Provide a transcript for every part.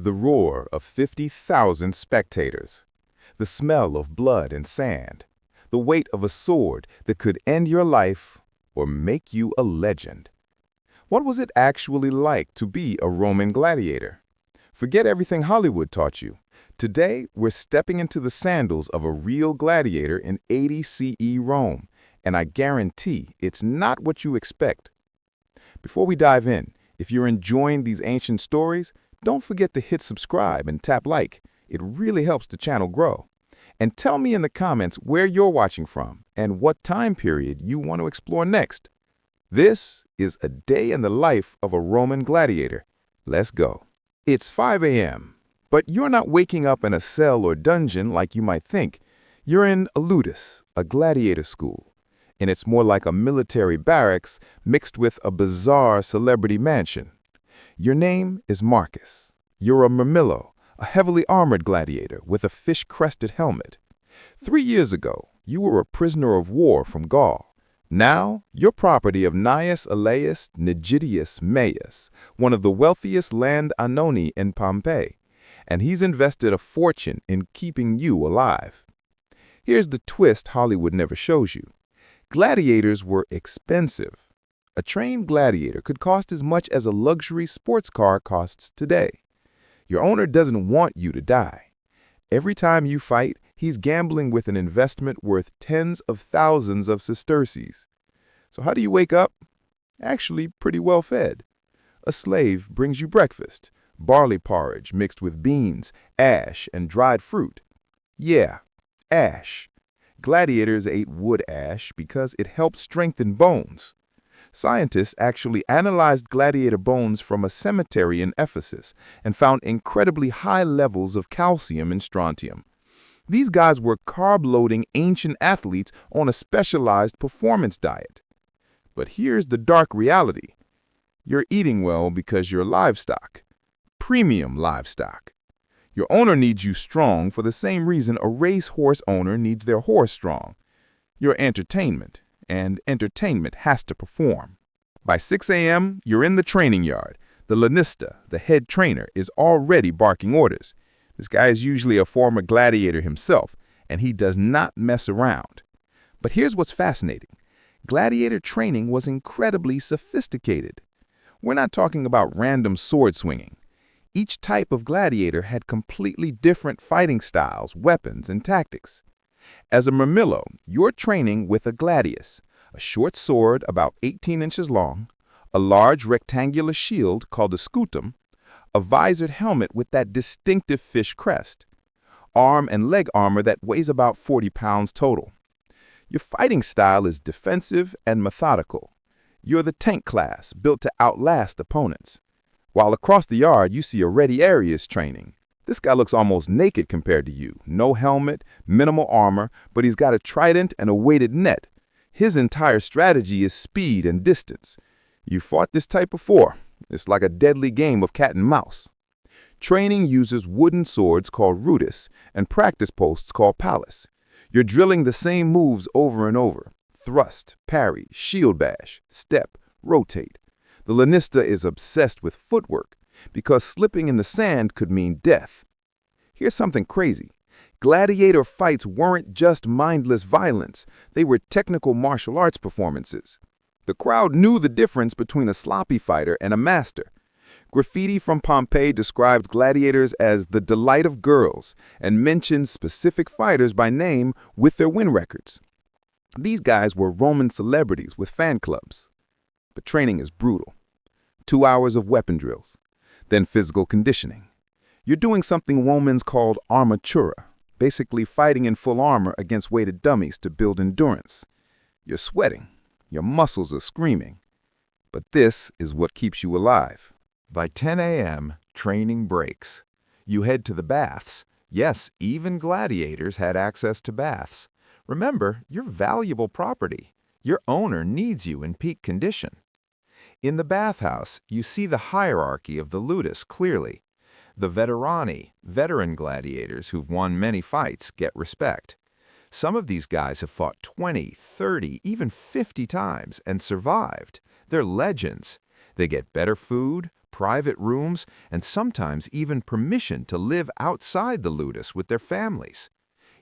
The roar of 50,000 spectators, the smell of blood and sand, the weight of a sword that could end your life or make you a legend. What was it actually like to be a Roman gladiator? Forget everything Hollywood taught you. Today, we're stepping into the sandals of a real gladiator in 80 CE Rome, and I guarantee it's not what you expect. Before we dive in, if you're enjoying these ancient stories, don't forget to hit subscribe and tap like. It really helps the channel grow. And tell me in the comments where you're watching from and what time period you want to explore next. This is a day in the life of a Roman gladiator. Let's go. It's 5 a.m., but you're not waking up in a cell or dungeon like you might think. You're in a Ludus, a gladiator school, and it's more like a military barracks mixed with a bizarre celebrity mansion. Your name is Marcus. You're a Murmillo, a heavily armored gladiator with a fish-crested helmet. 3 years ago, you were a prisoner of war from Gaul. Now, you're property of Gnaeus Aulus Nigidius Maius, one of the wealthiest landanoni in Pompeii, and he's invested a fortune in keeping you alive. Here's the twist Hollywood never shows you. Gladiators were expensive. A trained gladiator could cost as much as a luxury sports car costs today. Your owner doesn't want you to die. Every time you fight, he's gambling with an investment worth tens of thousands of sesterces. So how do you wake up? Actually, pretty well fed. A slave brings you breakfast, barley porridge mixed with beans, ash, and dried fruit. Yeah, ash. Gladiators ate wood ash because it helped strengthen bones. Scientists actually analyzed gladiator bones from a cemetery in Ephesus and found incredibly high levels of calcium and strontium. These guys were carb-loading ancient athletes on a specialized performance diet. But here's the dark reality. You're eating well because you're livestock. Premium livestock. Your owner needs you strong for the same reason a racehorse owner needs their horse strong. You're entertainment, and entertainment has to perform. By 6 a.m., you're in the training yard. The lanista, the head trainer, is already barking orders. This guy is usually a former gladiator himself, and he does not mess around. But here's what's fascinating. Gladiator training was incredibly sophisticated. We're not talking about random sword swinging. Each type of gladiator had completely different fighting styles, weapons, and tactics. As a Murmillo, you're training with a gladius, a short sword about 18 inches long, a large rectangular shield called a scutum, a visored helmet with that distinctive fish crest, arm and leg armor that weighs about 40 pounds total. Your fighting style is defensive and methodical. You're the tank class, built to outlast opponents. While across the yard, you see a Ready Arius training. This guy looks almost naked compared to you. No helmet, minimal armor, but he's got a trident and a weighted net. His entire strategy is speed and distance. You fought this type before. It's like a deadly game of cat and mouse. Training uses wooden swords called rudis and practice posts called palace. You're drilling the same moves over and over. Thrust, parry, shield bash, step, rotate. The lanista is obsessed with footwork, because slipping in the sand could mean death. Here's something crazy. Gladiator fights weren't just mindless violence. They were technical martial arts performances. The crowd knew the difference between a sloppy fighter and a master. Graffiti from Pompeii described gladiators as the delight of girls and mentioned specific fighters by name with their win records. These guys were Roman celebrities with fan clubs. But training is brutal. 2 hours of weapon drills. Then physical conditioning. You're doing something Romans called armatura, basically fighting in full armor against weighted dummies to build endurance. You're sweating. Your muscles are screaming. But this is what keeps you alive. By 10 a.m., training breaks. You head to the baths. Yes, even gladiators had access to baths. Remember, you're valuable property. Your owner needs you in peak condition. In the bathhouse, you see the hierarchy of the Ludus clearly. The veterani, veteran gladiators who've won many fights, get respect. Some of these guys have fought 20, 30, even 50 times and survived. They're legends. They get better food, private rooms, and sometimes even permission to live outside the Ludus with their families.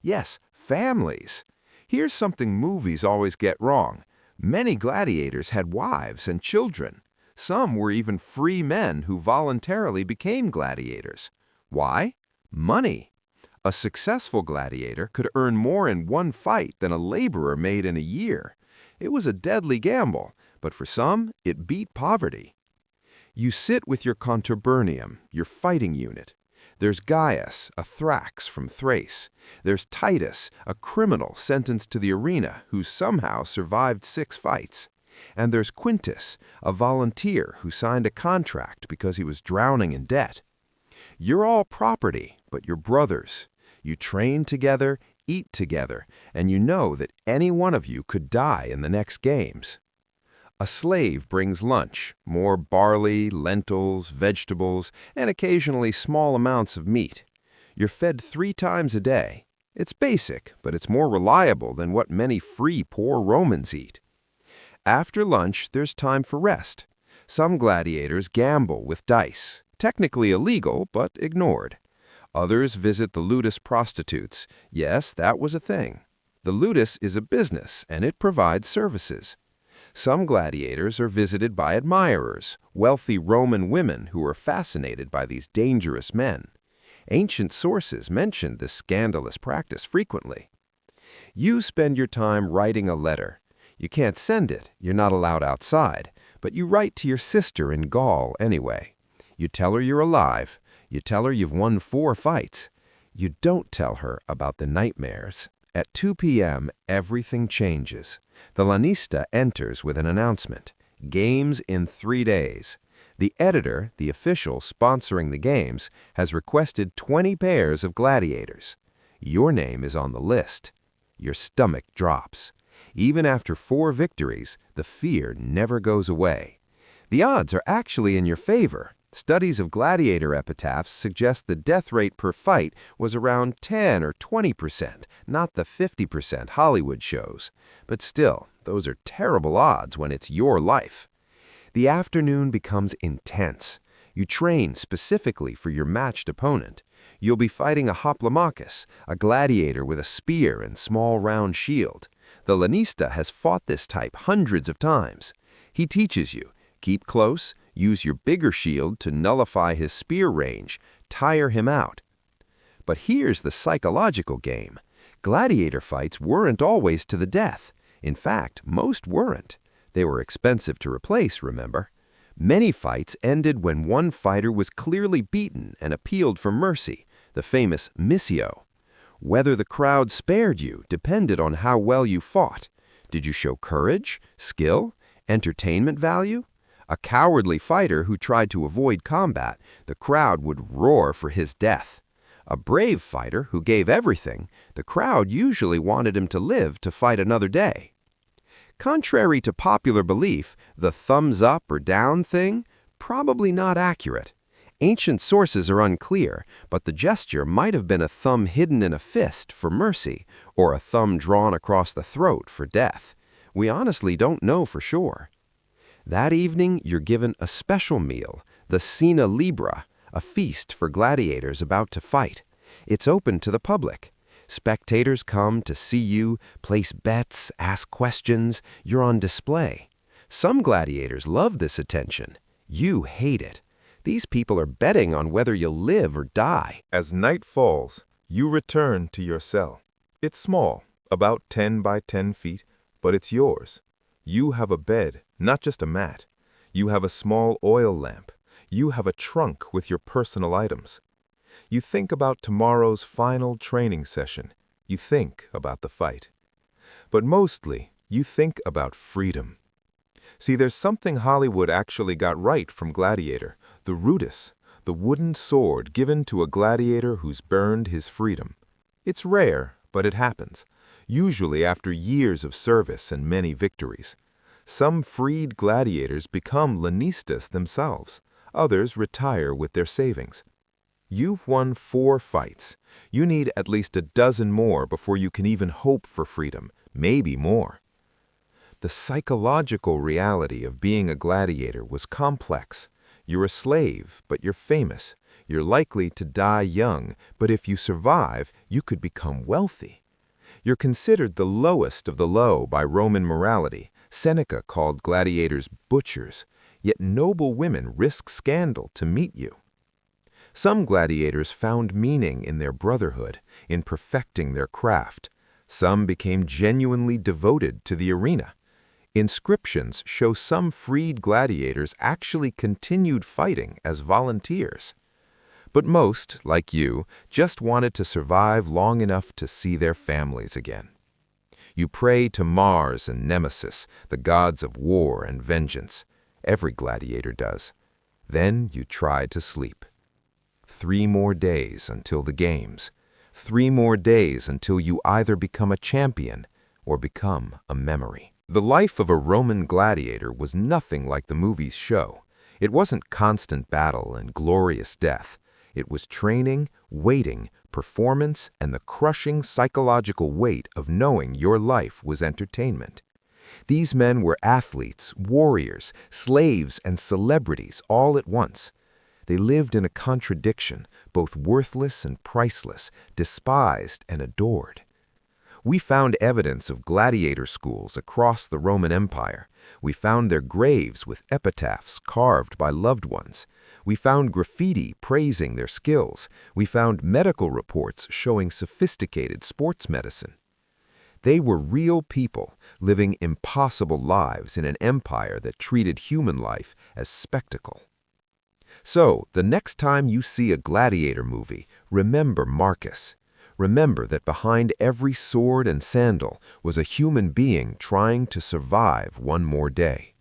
Yes, families. Here's something movies always get wrong. Many gladiators had wives and children. Some were even free men who voluntarily became gladiators. Why? Money. A successful gladiator could earn more in one fight than a laborer made in a year. It was a deadly gamble, but for some, it beat poverty. You sit with your contubernium, your fighting unit. There's Gaius, a Thrax from Thrace. There's Titus, a criminal sentenced to the arena who somehow survived 6 fights. And there's Quintus, a volunteer who signed a contract because he was drowning in debt. You're all property, but you're brothers. You train together, eat together, and you know that any one of you could die in the next games. A slave brings lunch, more barley, lentils, vegetables, and occasionally small amounts of meat. You're fed 3 times a day. It's basic, but it's more reliable than what many free poor Romans eat. After lunch, there's time for rest. Some gladiators gamble with dice, technically illegal, but ignored. Others visit the Ludus prostitutes. Yes, that was a thing. The Ludus is a business, and it provides services. Some gladiators are visited by admirers, wealthy Roman women who are fascinated by these dangerous men. Ancient sources mention this scandalous practice frequently. You spend your time writing a letter. You can't send it, you're not allowed outside, but you write to your sister in Gaul anyway. You tell her you're alive. You tell her you've won 4 fights. You don't tell her about the nightmares. At 2 p.m., everything changes. The lanista enters with an announcement. Games in 3 days. The editor, the official sponsoring the games, has requested 20 pairs of gladiators. Your name is on the list. Your stomach drops. Even after 4 victories, the fear never goes away. The odds are actually in your favor. Studies of gladiator epitaphs suggest the death rate per fight was around 10 or 20%, not the 50% Hollywood shows. But still, those are terrible odds when it's your life. The afternoon becomes intense. You train specifically for your matched opponent. You'll be fighting a hoplomachus, a gladiator with a spear and small round shield. The lanista has fought this type hundreds of times. He teaches you, keep close, use your bigger shield to nullify his spear range, tire him out. But here's the psychological game. Gladiator fights weren't always to the death. In fact, most weren't. They were expensive to replace, remember? Many fights ended when one fighter was clearly beaten and appealed for mercy, the famous missio. Whether the crowd spared you depended on how well you fought. Did you show courage, skill, entertainment value? A cowardly fighter who tried to avoid combat, the crowd would roar for his death. A brave fighter who gave everything, the crowd usually wanted him to live to fight another day. Contrary to popular belief, the thumbs up or down thing, probably not accurate. Ancient sources are unclear, but the gesture might have been a thumb hidden in a fist for mercy, or a thumb drawn across the throat for death. We honestly don't know for sure. That evening, you're given a special meal, the Cena Libra, a feast for gladiators about to fight. It's open to the public. Spectators come to see you, place bets, ask questions. You're on display. Some gladiators love this attention. You hate it. These people are betting on whether you'll live or die. As night falls, you return to your cell. It's small, about 10 by 10 feet, but it's yours. You have a bed, not just a mat. You have a small oil lamp. You have a trunk with your personal items. You think about tomorrow's final training session. You think about the fight. But mostly, you think about freedom. See, there's something Hollywood actually got right from Gladiator, the Ludus, the wooden sword given to a gladiator who's burned his freedom. It's rare, but it happens, usually after years of service and many victories. Some freed gladiators become lanistas themselves. Others retire with their savings. You've won 4 fights. You need at least a dozen more before you can even hope for freedom, maybe more. The psychological reality of being a gladiator was complex. You're a slave, but you're famous. You're likely to die young, but if you survive, you could become wealthy. You're considered the lowest of the low by Roman morality. Seneca called gladiators butchers, yet noble women risk scandal to meet you. Some gladiators found meaning in their brotherhood, in perfecting their craft. Some became genuinely devoted to the arena. Inscriptions show some freed gladiators actually continued fighting as volunteers. But most, like you, just wanted to survive long enough to see their families again. You pray to Mars and Nemesis, the gods of war and vengeance. Every gladiator does. Then you try to sleep. 3 more days until the games. 3 more days until you either become a champion or become a memory. The life of a Roman gladiator was nothing like the movies show. It wasn't constant battle and glorious death. It was training, waiting, performance, and the crushing psychological weight of knowing your life was entertainment. These men were athletes, warriors, slaves, and celebrities all at once. They lived in a contradiction, both worthless and priceless, despised and adored. We found evidence of gladiator schools across the Roman Empire. We found their graves with epitaphs carved by loved ones. We found graffiti praising their skills. We found medical reports showing sophisticated sports medicine. They were real people living impossible lives in an empire that treated human life as spectacle. So, the next time you see a gladiator movie, remember Marcus. Remember that behind every sword and sandal was a human being trying to survive one more day.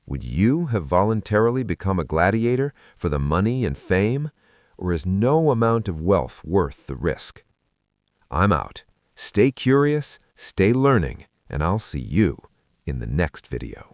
Would you have voluntarily become a gladiator for the money and fame, or is no amount of wealth worth the risk? I'm out. Stay curious, stay learning, and I'll see you in the next video.